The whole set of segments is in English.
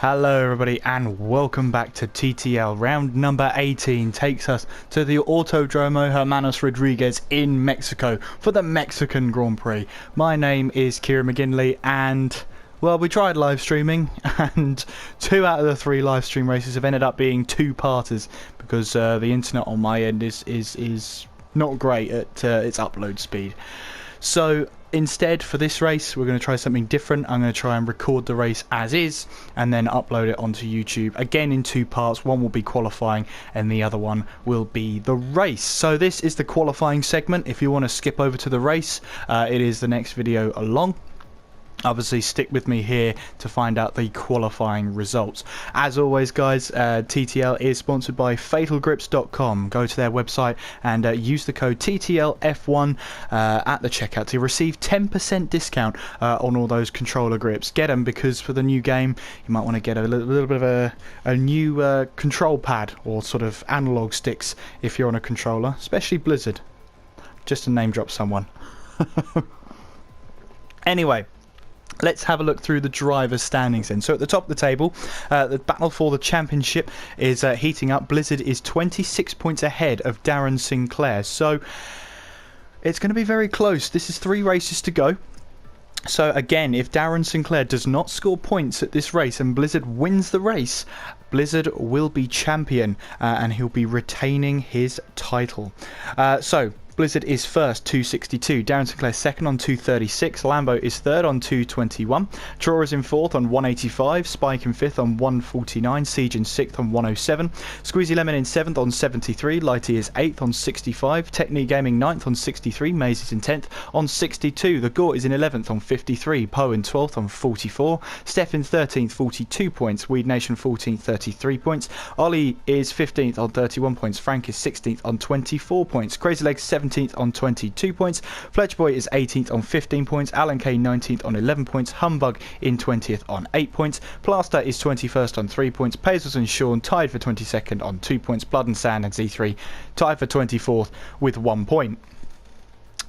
Hello everybody and welcome back to TTL. Round number 18 takes us to the Autodromo Hermanos Rodriguez in Mexico for the Mexican Grand Prix. My name is Kieran McGinley and, well, we tried live streaming and 2 out of the 3 live stream races have ended up being two-parters because the internet on my end is not great at its upload speed. So instead, for this race, we're going to try something different. I'm going to try and record the race as is and then upload it onto YouTube, again in 2 parts. One will be qualifying and the other one will be the race. So this is the qualifying segment. If you want to skip over to the race, it is the next video along. Obviously stick with me here to find out the qualifying results. As always guys, TTL is sponsored by fatalgrips.com. Go to their website and use the code TTLF1 at the checkout to receive 10% discount on all those controller grips. Get them because for the new game you might want to get a little bit of a new control pad or sort of analog sticks if you're on a controller, especially Blizard. Just to name drop someone. Anyway, let's have a look through the drivers' standings then. So at the top of the table, the battle for the championship is heating up. Blizard is 26 points ahead of Darren Sinclair. So it's going to be very close. This is 3 races to go. So again, if Darren Sinclair does not score points at this race and Blizard wins the race, Blizard will be champion and he'll be retaining his title. So Blizard is first, 262. Darren Sinclair second on 236. Lambo is third on 221. Trora is in fourth on 185. Spike in fifth on 149. Siege in sixth on 107. Squeezy Lemon in seventh on 73. Lighty is eighth on 65. Technique Gaming ninth on 63. Maze is in 10th on 62. The Gore is in 11th on 53. Poe in 12th on 44. Steph in 13th, 42 points. Weed Nation 14th, 33 points. Ollie is 15th on 31 points. Frank is 16th on 24 points. Crazy Legs 17th on 22 points. Fletch Boy is 18th on 15 points. Alan K 19th on 11 points. Humbug in 20th on 8 points. Plaster is 21st on 3 points. Pazos and Sean tied for 22nd on 2 points. Blood and Sand and Z3 tied for 24th with 1 point.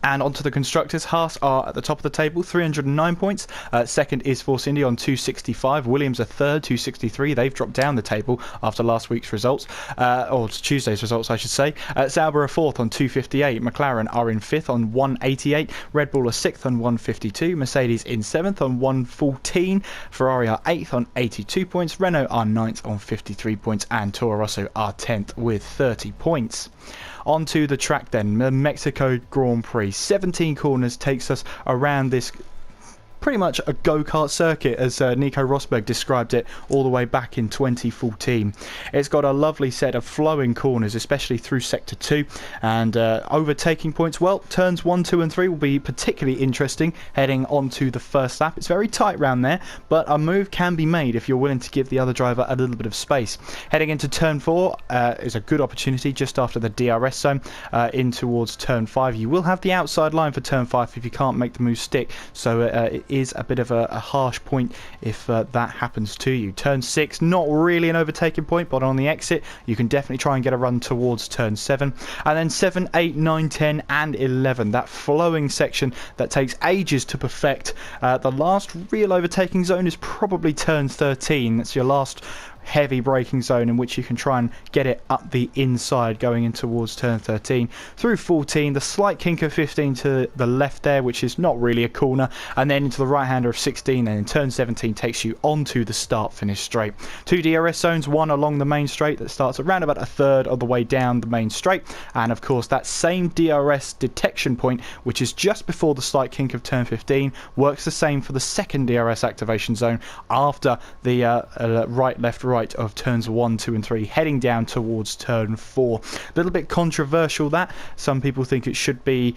And onto the constructors, Haas are at the top of the table, 309 points. Second is Force India on 265. Williams are third, 263. They've dropped down the table after last week's results, or Tuesday's results, I should say. Sauber are fourth on 258. McLaren are in fifth on 188. Red Bull are sixth on 152. Mercedes in seventh on 114. Ferrari are eighth on 82 points. Renault are ninth on 53 points. And Toro Rosso are 10th with 30 points. Onto the track then, the Mexico Grand Prix. 17 corners takes us around this pretty much a go-kart circuit as Nico Rosberg described it all the way back in 2014. It's got a lovely set of flowing corners, especially through Sector 2, and overtaking points. Well, turns 1, 2 and 3 will be particularly interesting heading onto the first lap. It's very tight round there, but a move can be made if you're willing to give the other driver a little bit of space. Heading into turn 4 is a good opportunity just after the DRS zone in towards turn 5. You will have the outside line for turn 5 if you can't make the move stick, so it is a bit of a harsh point if that happens to you. Turn 6, not really an overtaking point, but on the exit you can definitely try and get a run towards turn 7. And then 7, 8, 9, 10 and 11, that flowing section that takes ages to perfect. The last real overtaking zone is probably turn 13. That's your last heavy braking zone in which you can try and get it up the inside going in towards turn 13. Through 14, the slight kink of 15 to the left there, which is not really a corner, and then into the right hander of 16, and in turn 17 takes you onto the start finish straight. 2 DRS zones, one along the main straight that starts around about a third of the way down the main straight, and of course that same DRS detection point, which is just before the slight kink of turn 15, works the same for the second DRS activation zone after the right, left, right of turns 1, 2 and 3 heading down towards turn 4. A little bit controversial that. Some people think it should be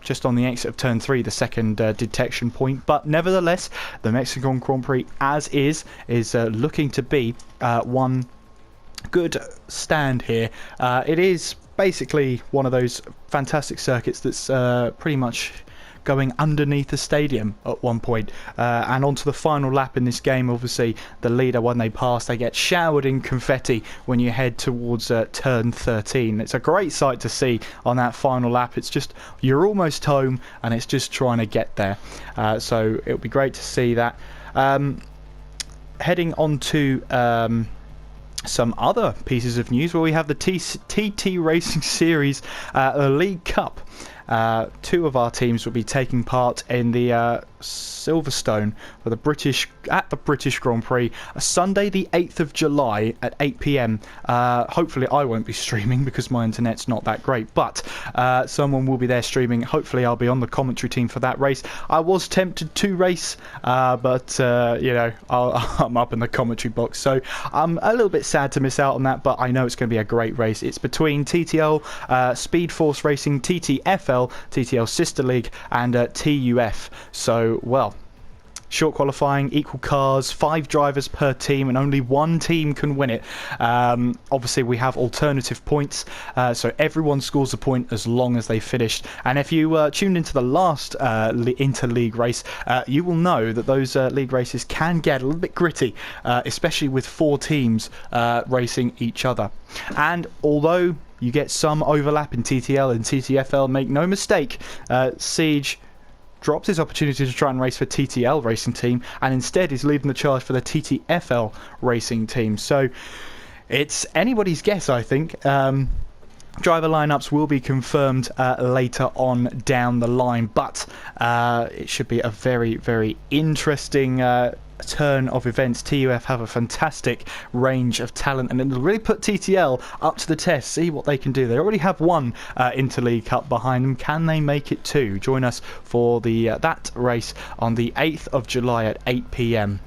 just on the exit of turn 3, the second detection point, but nevertheless the Mexican Grand Prix as is looking to be one good stand here. It is basically one of those fantastic circuits that's pretty much going underneath the stadium at one point. And onto the final lap in this game, obviously the leader, when they pass, they get showered in confetti when you head towards turn 13. It's a great sight to see on that final lap. It's just, you're almost home and it's just trying to get there. So it'll be great to see that. heading on to some other pieces of news, where we have the TT Racing Series, the League Cup. Two of our teams will be taking part in the Silverstone for the British Grand Prix, Sunday the 8th of July at 8 p.m. Hopefully I won't be streaming because my internet's not that great, but someone will be there streaming. Hopefully I'll be on the commentary team for that race. I was tempted to race, but you know, I'm up in the commentary box, so I'm a little bit sad to miss out on that, but I know it's going to be a great race. It's between TTL, Speed Force Racing, TTFL, TTL Sister League, and TUF. So, well, short qualifying, equal cars, 5 drivers per team, and only one team can win it. Obviously, we have alternative points, so everyone scores a point as long as they finished. And if you tuned into the last inter-league race, you will know that those league races can get a little bit gritty, especially with 4 teams racing each other. And although you get some overlap in TTL and TTFL, make no mistake, Siege drops his opportunity to try and race for TTL racing team, and instead is leading the charge for the TTFL racing team. So it's anybody's guess, I think. Driver lineups will be confirmed later on down the line, but it should be a very, very interesting turn of events. TUF have a fantastic range of talent, and it'll really put TTL up to the test. See what they can do. They already have one Interleague Cup behind them. Can they make it 2? Join us for the that race on the 8th of July at 8 p.m.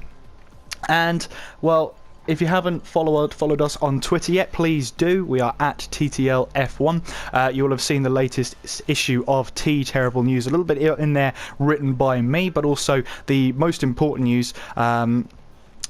And, well, if you haven't followed us on Twitter yet, please do. We are at TTL F1. You will have seen the latest issue of T Terrible News, a little bit in there written by me, but also the most important news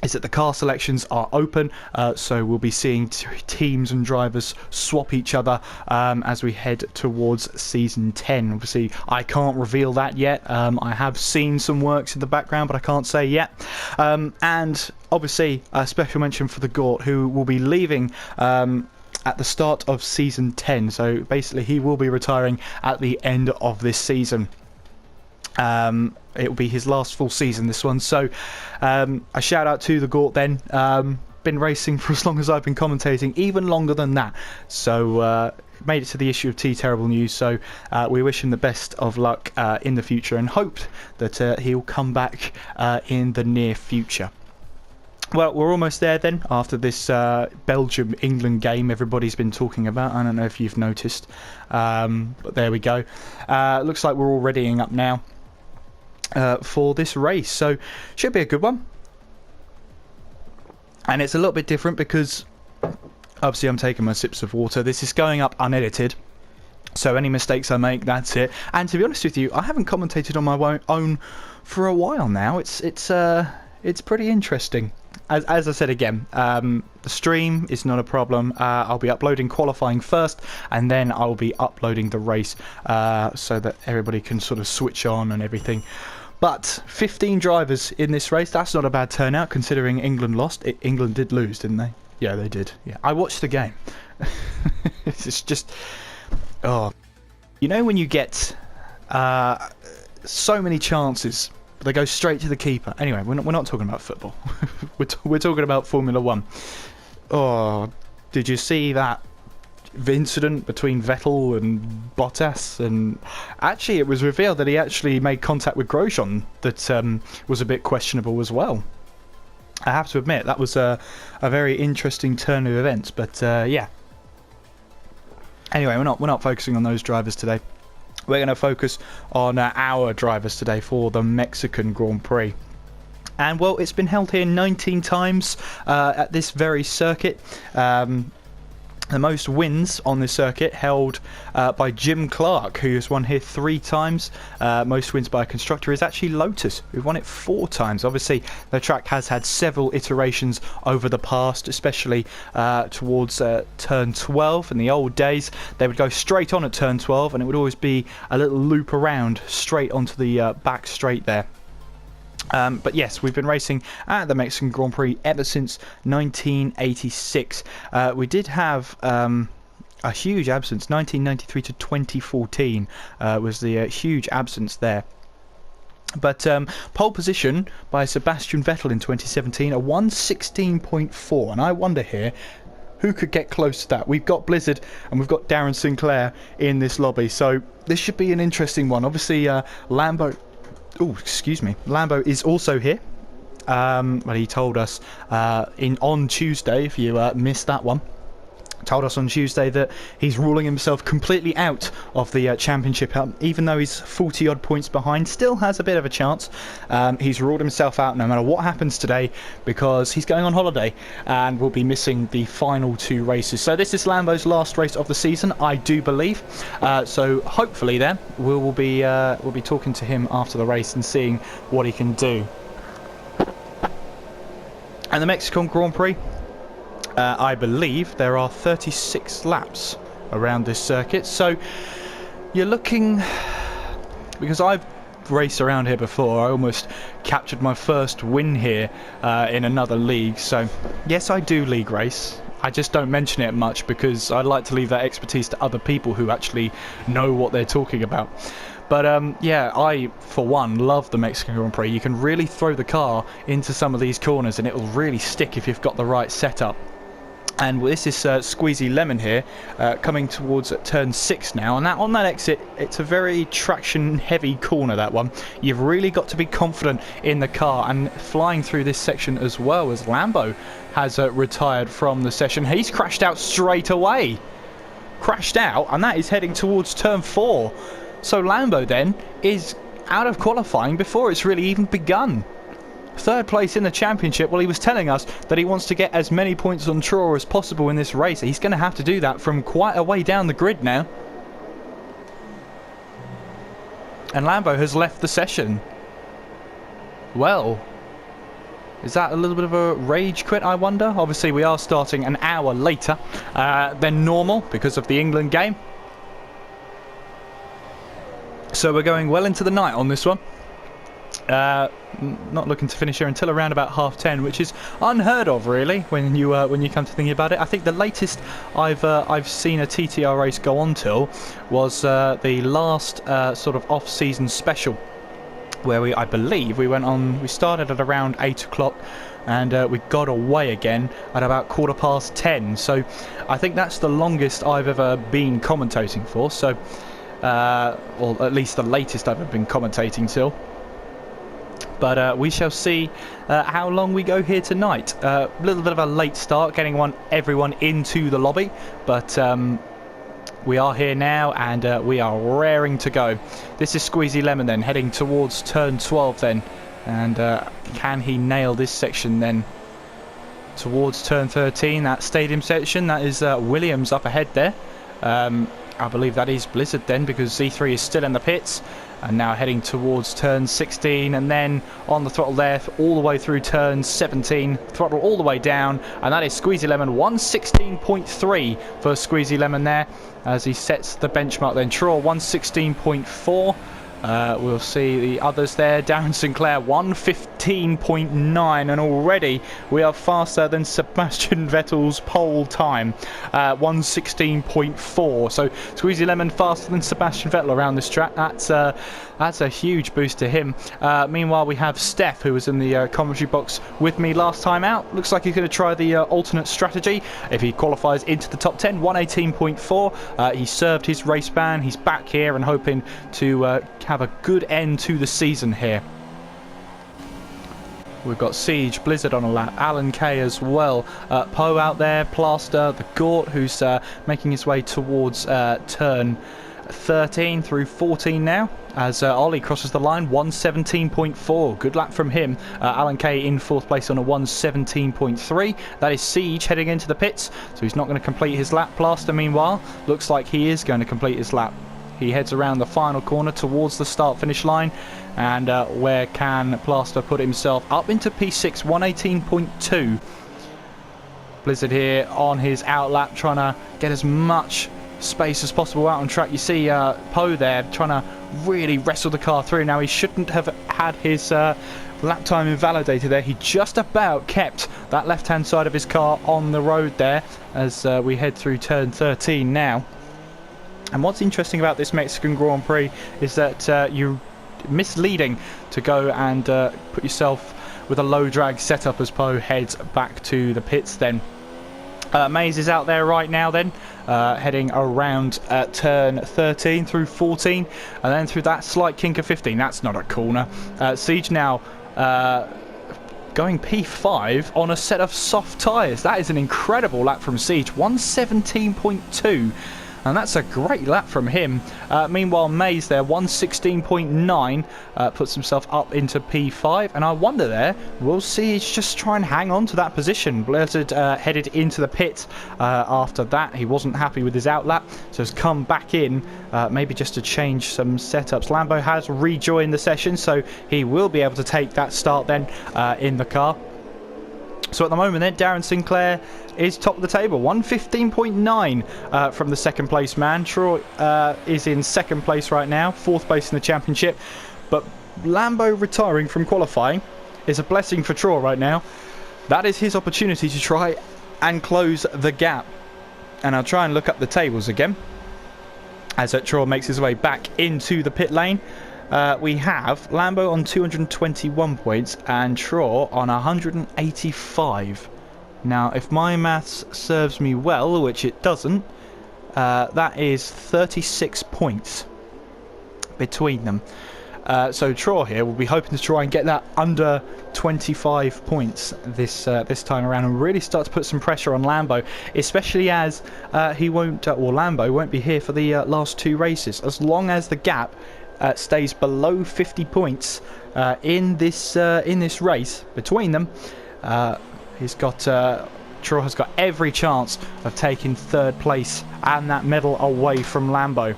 is that the car selections are open, so we'll be seeing teams and drivers swap each other as we head towards Season 10. Obviously, I can't reveal that yet. I have seen some works in the background, but I can't say yet. And obviously, a special mention for the Gort, who will be leaving at the start of Season 10. So basically, he will be retiring at the end of this season. It will be his last full season, this one. So a shout out to the Gort then. Been racing for as long as I've been commentating, even longer than that. So made it to the issue of T Terrible News. So we wish him the best of luck in the future, and hope that he'll come back in the near future. Well, we're almost there then, after this Belgium-England game everybody's been talking about. I don't know if you've noticed, but there we go. Looks like we're all readying up now for this race, so should be a good one. And it's a little bit different because obviously I'm taking my sips of water. This is going up unedited, so any mistakes I make, that's it. And to be honest with you, I haven't commentated on my own for a while now. It's pretty interesting. As I said again, the stream is not a problem. I'll be uploading qualifying first, and then I'll be uploading the race so that everybody can sort of switch on and everything. But 15 drivers in this race, that's not a bad turnout considering England lost. England did lose, didn't they? Yeah, they did. Yeah, I watched the game. It's just... Oh. You know when you get so many chances, but they go straight to the keeper? Anyway, we're not talking about football. we're talking about Formula 1. Oh, did you see that incident between Vettel and Bottas? And actually it was revealed that he actually made contact with Grosjean that was a bit questionable as well. I have to admit, that was a very interesting turn of events, but yeah. Anyway, we're not focusing on those drivers today. We're going to focus on our drivers today for the Mexican Grand Prix. And well, it's been held here 19 times at this very circuit. The most wins on this circuit held by Jim Clark, who has won here 3 times. Most wins by a constructor is actually Lotus, who've won it 4 times. Obviously, the track has had several iterations over the past, especially towards turn 12. In the old days, they would go straight on at turn 12, and it would always be a little loop around straight onto the back straight there. But yes, we've been racing at the Mexican Grand Prix ever since 1986. We did have a huge absence. 1993 to 2014 was the huge absence there. But pole position by Sebastian Vettel in 2017, a 1:16.4, and I wonder here who could get close to that. We've got Blizard and we've got Darren Sinclair in this lobby, so this should be an interesting one. Obviously, Lambo is also here. But he told us on Tuesday, if you missed that one, told us on Tuesday that he's ruling himself completely out of the championship. Even though he's 40 odd points behind, still has a bit of a chance. He's ruled himself out no matter what happens today, because he's going on holiday and will be missing the final 2 races. So this is Lambo's last race of the season, I do believe. So hopefully then we'll be talking to him after the race and seeing what he can do. And the Mexican Grand Prix, I believe there are 36 laps around this circuit, so you're looking, because I've raced around here before, I almost captured my first win here in another league, so yes, I do league race. I just don't mention it much because I like to leave that expertise to other people who actually know what they're talking about. But yeah, I, for one, love the Mexican Grand Prix. You can really throw the car into some of these corners and it will really stick if you've got the right setup. And this is Squeezy Lemon here, coming towards turn 6 now, and on that exit, it's a very traction-heavy corner, that one. You've really got to be confident in the car, and flying through this section as well, as Lambo has retired from the session. He's crashed out straight away. Crashed out, and that is heading towards turn 4. So Lambo then is out of qualifying before it's really even begun. 3rd place in the championship. Well, he was telling us that he wants to get as many points on draw as possible in this race. He's going to have to do that from quite a way down the grid now. And Lambo has left the session. Well, is that a little bit of a rage quit, I wonder? Obviously, we are starting an hour later than normal because of the England game. So we're going well into the night on this one. Not looking to finish here until around about 10:30, which is unheard of, really, when you come to thinking about it. I think the latest I've seen a TTL race go on till was the last sort of off-season special, where I believe we started at around 8 o'clock and we got away again at about 10:15. So I think that's the longest I've ever been commentating for. So, or at least the latest I've ever been commentating till. But we shall see how long we go here tonight. A little bit of a late start, getting everyone into the lobby, but we are here now and we are raring to go. This is Squeezy Lemon then, heading towards turn 12 then, and can he nail this section then towards turn 13, that stadium section? That is Williams up ahead there. I believe that is Blizard then, because Z3 is still in the pits. And now heading towards turn 16, and then on the throttle there all the way through turn 17, throttle all the way down, and that is Squeezy Lemon. 1:16.3 for Squeezy Lemon there, as he sets the benchmark then. Traw 1:16.4. We'll see the others there. Darren Sinclair 1:15.9, and already we are faster than Sebastian Vettel's pole time, 1:16.4. So Squeezy Lemon faster than Sebastian Vettel around this track. That's a huge boost to him. Meanwhile, we have Steph, who was in the commentary box with me last time out. Looks like he's going to try the alternate strategy if he qualifies into the top 10. 1:18.4. He served his race ban. He's back here and hoping to have a good end to the season here. We've got Siege, Blizard on a lap, Alan Kay as well, Poe out there, Plaster, the Gort, who's making his way towards turn 13 through 14 now, as Ollie crosses the line. 1:17.4, good lap from him. Alan Kay in 4th place on a 1:17.3. That is Siege heading into the pits, so he's not going to complete his lap. Plaster, meanwhile, looks like he is going to complete his lap. He heads around the final corner towards the start-finish line, and where can Plaster put himself? Up into P6, 1:18.2. Blizard here on his outlap, trying to get as much space as possible out on track. You see Poe there trying to really wrestle the car through. Now, he shouldn't have had his lap time invalidated there. He just about kept that left-hand side of his car on the road there, as we head through turn 13 now. And what's interesting about this Mexican Grand Prix is that misleading to go and put yourself with a low drag setup as Poe heads back to the pits then. Mays is out there right now then, heading around turn 13 through 14, and then through that slight kink of 15. That's not a corner. Siege now going P5 on a set of soft tyres. That is an incredible lap from Siege, 117.2. And that's a great lap from him. Meanwhile, Mays there, 116.9, puts himself up into P5. And I wonder there, will Siege just try and hang on to that position? Blizard headed into the pit after that. He wasn't happy with his outlap, so has come back in, maybe just to change some setups. Lambo has rejoined the session, so he will be able to take that start then in the car. So at the moment then, Darren Sinclair is top of the table, 115.9 from the second place man. Troy is in second place right now, fourth place in the championship. But Lambo retiring from qualifying is a blessing for Troy right now. That is his opportunity to try and close the gap. And I'll try and look up the tables again as Troy makes his way back into the pit lane. We have Lambo on 221 points and Troy on 185. Now, if my maths serves me well, which it doesn't, that is 36 points between them. So Troy here will be hoping to try and get that under 25 points this time around and really start to put some pressure on Lambo, especially as he won't, or Lambo won't be here for the last two races. As long as the gap stays below 50 points in this race between them, Troy has got every chance of taking third place and that medal away from Lambo.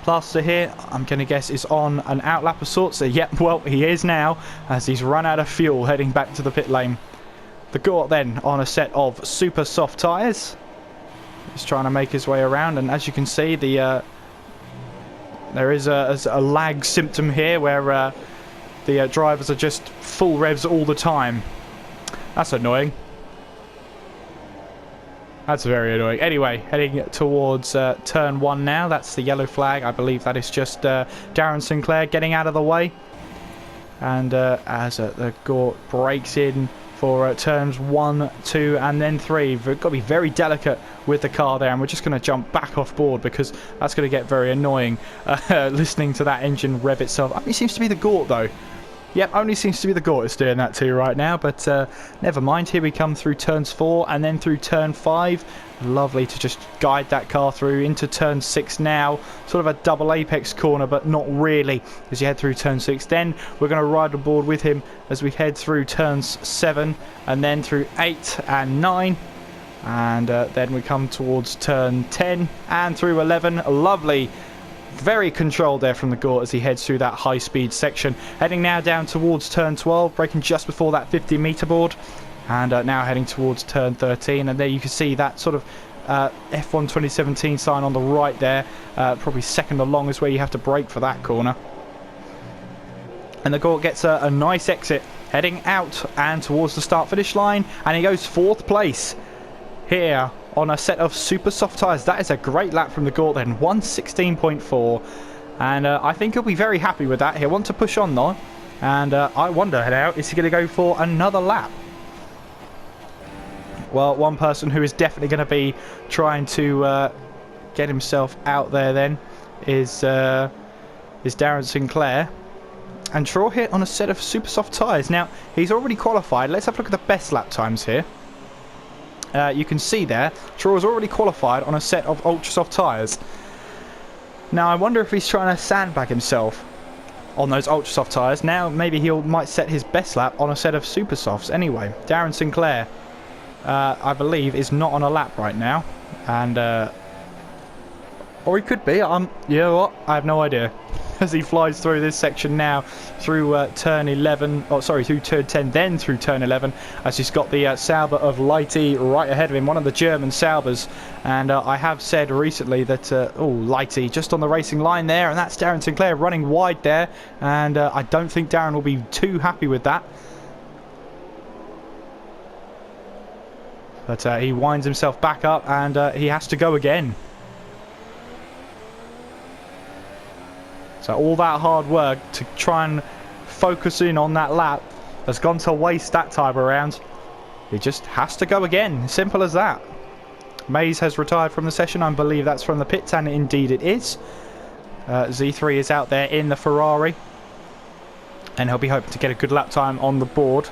Plaster here, I'm going to guess, is on an outlap of sorts. So, yep, well, he is now, as he's run out of fuel heading back to the pit lane. The Gort then on a set of super soft tyres. He's trying to make his way around, and as you can see, there is a lag symptom here where the drivers are just full revs all the time. That's annoying. That's very annoying. Anyway, heading towards turn 1 now. That's the yellow flag. I believe that is just Darren Sinclair getting out of the way. And as the Gort breaks in for turns 1, 2 and then 3. We've got to be very delicate with the car there, and we're just going to jump back off board because that's going to get very annoying listening to that engine rev itself. It seems to be the Gort though. Yep, only seems to be the Gort that's doing that too right now, but never mind. Here we come through turns 4 and then through turn 5. Lovely to just guide that car through into turn 6 now. Sort of a double apex corner, but not really as you head through turn 6. Then we're going to ride aboard with him as we head through turns 7 and then through 8 and 9. And then we come towards turn 10 and through 11. Lovely. Very controlled there from the Gort as he heads through that high-speed section. Heading now down towards turn 12, braking just before that 50-metre board. And now heading towards turn 13. And there you can see that sort of F1 2017 sign on the right there. Probably second along is where you have to brake for that corner. And the Gort gets a nice exit, heading out and towards the start-finish line. And he goes 4th place here on a set of super soft tyres. That is a great lap from the Gort then, 116.4. And I think he'll be very happy with that. He'll want to push on though. And I wonder now, is he going to go for another lap? Well, one person who is definitely going to be trying to get himself out there then is Darren Sinclair. And Troy hit on a set of super soft tyres. Now, he's already qualified. Let's have a look at the best lap times here. You can see there, Troy's already qualified on a set of ultra soft tyres. Now, I wonder if he's trying to sandbag himself on those ultra soft tyres. Now, maybe he might set his best lap on a set of super softs. Anyway, Darren Sinclair, I believe, is not on a lap right now. And, or he could be. You know what? I have no idea. As he flies through this section now, through turn 11, oh sorry, through turn 10, then through turn 11, as he's got the Sauber of Lighty right ahead of him, one of the German Saubers. And I have said recently that, oh, Lighty just on the racing line there, and that's Darren Sinclair running wide there, and I don't think Darren will be too happy with that. But he winds himself back up, and he has to go again. So all that hard work to try and focus in on that lap has gone to waste that time around. He just has to go again. Simple as that. Mays has retired from the session. I believe that's from the pits, and indeed it is. Z3 is out there in the Ferrari, and he'll be hoping to get a good lap time on the board.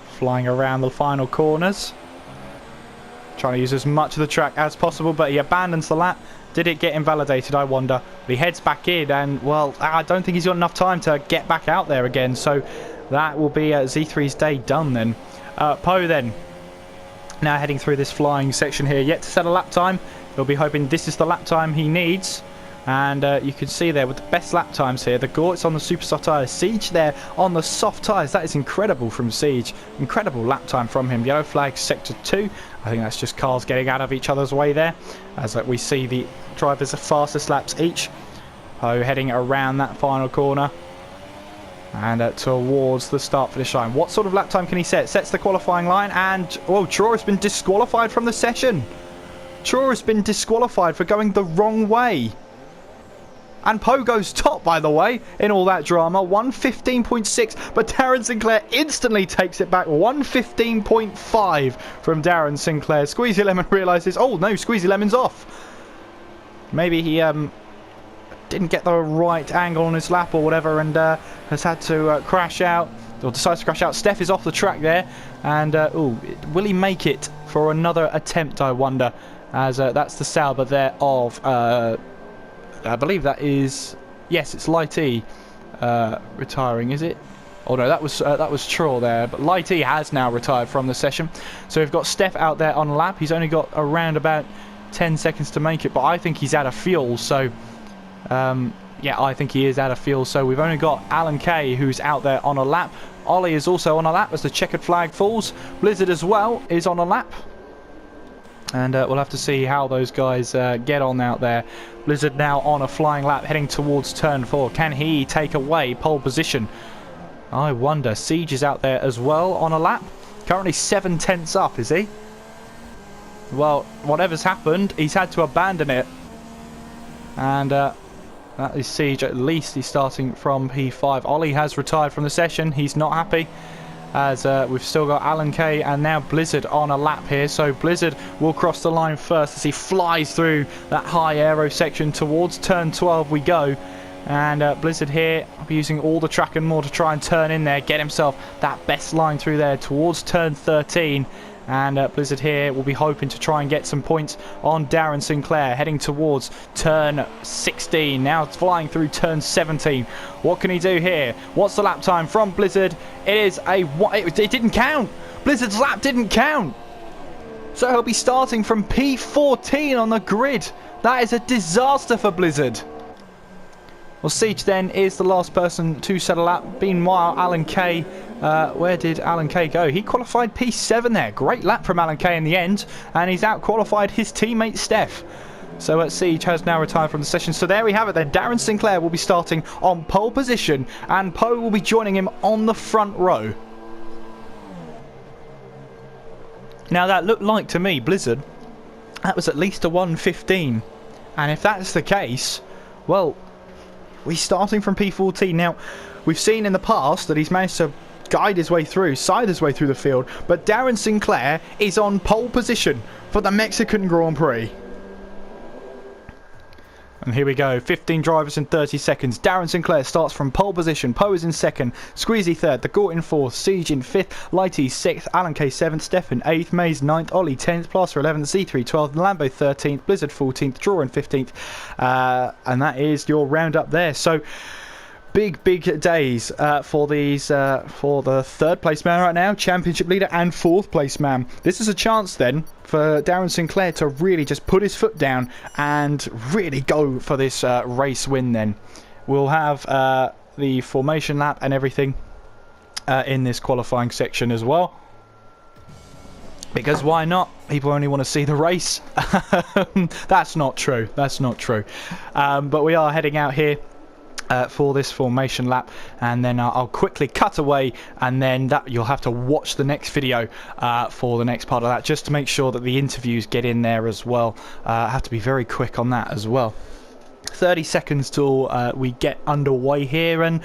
Flying around the final corners. Trying to use as much of the track as possible, but he abandons the lap. Did it get invalidated, I wonder? But he heads back in, and, well, I don't think he's got enough time to get back out there again. So that will be Z3's day done then. Poe then. Now heading through this flying section here. Yet to set a lap time. He'll be hoping this is the lap time he needs. And you can see there with the best lap times here. The Gort's on the super soft tyres. Siege there on the soft tyres. That is incredible from Siege. Incredible lap time from him. Yellow flag sector 2. I think that's just cars getting out of each other's way there. As we see the drivers the fastest laps each. Poe heading around that final corner. And towards the start finish line. What sort of lap time can he set? Sets the qualifying line. And, oh, Troy has been disqualified from the session. Troy has been disqualified for going the wrong way. And Poe goes top, by the way, in all that drama. 1:15.6, but Darren Sinclair instantly takes it back. 1:15.5 from Darren Sinclair. Squeezy Lemon realises, oh no, Squeezy Lemon's off. Maybe he didn't get the right angle on his lap or whatever, and has had to crash out, or decides to crash out. Steph is off the track there, and will he make it for another attempt, I wonder, as that's the Sauber there of... I believe that is... Yes, it's Light E retiring, is it? Oh no, that was Troll there. But Light E has now retired from the session. So we've got Steph out there on a lap. He's only got around about 10 seconds to make it. But I think he's out of fuel. So, yeah, I think he is out of fuel. So we've only got Alan Kay who's out there on a lap. Ollie is also on a lap as the checkered flag falls. Blizard as well is on a lap. And we'll have to see how those guys get on out there. Blizzard now on a flying lap heading towards turn 4. Can he take away pole position? I wonder. Siege is out there as well on a lap. Currently 7 tenths up, is he? Well, whatever's happened, he's had to abandon it. And that is Siege. At least he's starting from P5. Ollie has retired from the session. He's not happy. As we've still got Alan Kay and now Blizzard on a lap here. So Blizzard will cross the line first as he flies through that high aero section. Towards turn 12 we go. And Blizzard here will be using all the track and more to try and turn in there. Get himself that best line through there towards turn 13. And Blizzard here will be hoping to try and get some points on Darren Sinclair, heading towards turn 16. Now it's flying through turn 17. What can he do here? What's the lap time from Blizzard? It is a... It didn't count. Blizzard's lap didn't count. So he'll be starting from P14 on the grid. That is a disaster for Blizzard. Well, Siege then is the last person to set a lap. Meanwhile, Alan Kay, where did Alan Kay go? He qualified P7 there. Great lap from Alan Kay in the end, and he's out-qualified his teammate Steph. So Siege has now retired from the session. So there we have it then. Darren Sinclair will be starting on pole position, and Poe will be joining him on the front row. Now that looked like to me, Blizzard, that was at least a 1:15. And if that's the case, well... We're starting from P14. Now, we've seen in the past that he's managed to guide his way through, side his way through the field, but Darren Sinclair is on pole position for the Mexican Grand Prix. And here we go, 15 drivers in 30 seconds. Darren Sinclair starts from pole position. Poe is in second, Squeezy third, the Gort in fourth, Siege in fifth, Lighty sixth, Alan K 7th, Stefan 8th, Mays 9th, Ollie 10th, Plaster 11th, Z3 12th, Lambo 13th, Blizzard 14th, Draw in 15th. And that is your roundup there. So big days for these for the third place man right now, championship leader, and fourth place man. This is a chance then for Darren Sinclair to really just put his foot down and really go for this race win then. We'll have the formation lap and everything in this qualifying section as well, because why not? People only want to see the race. That's not true. That's not true. But we are heading out here for this formation lap, and then I'll quickly cut away, and then that you'll have to watch the next video for the next part of that, just to make sure that the interviews get in there as well. I have to be very quick on that as well. 30 seconds till we get underway here, and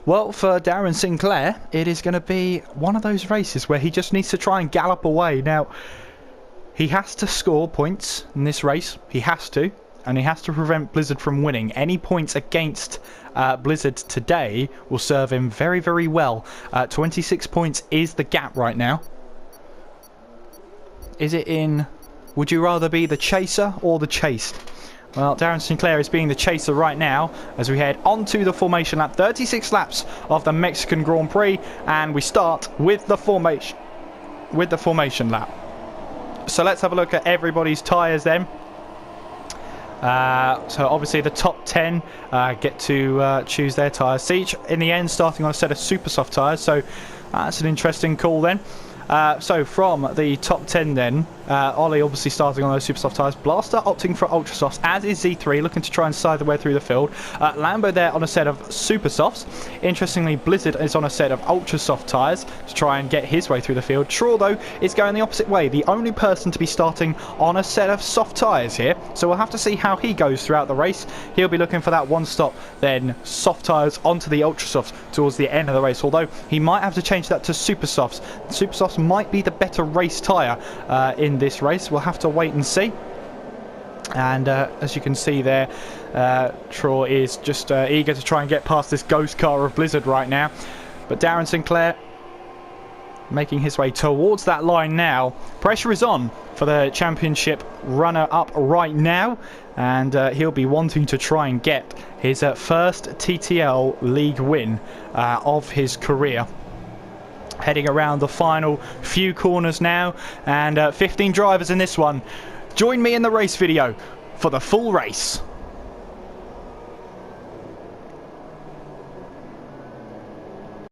well, for Darren Sinclair it is going to be one of those races where he just needs to try and gallop away. Now he has to score points in this race, he has to, and he has to prevent Blizard from winning. Any points against Blizard today will serve him very, very well. 26 points is the gap right now. Is it in... Would you rather be the chaser or the chased? Well, Darren Sinclair is being the chaser right now as we head onto the formation lap. 36 laps of the Mexican Grand Prix, and we start with the formation lap. So let's have a look at everybody's tyres then. So obviously the top 10 get to choose their tyres each. In the end, starting on a set of super soft tyres. So that's an interesting call then. So from the top 10 then, Ollie obviously starting on those super soft tyres, Blaster opting for ultra softs, as is Z3 looking to try and side the way through the field, Lambo there on a set of super softs. Interestingly, Blizard is on a set of ultra soft tyres to try and get his way through the field. Traw though is going the opposite way, the only person to be starting on a set of soft tyres here, so we'll have to see how he goes throughout the race. He'll be looking for that one stop, then soft tyres onto the ultra softs towards the end of the race, although he might have to change that to super softs. Super softs might be the better race tyre in this race. We'll have to wait and see. And as you can see there, Traw is just eager to try and get past this ghost car of Blizard right now. But Darren Sinclair making his way towards that line now. Pressure is on for the championship runner-up right now, and he'll be wanting to try and get his first TTL league win of his career. Heading around the final few corners now, and 15 drivers in this one. Join me in the race video for the full race.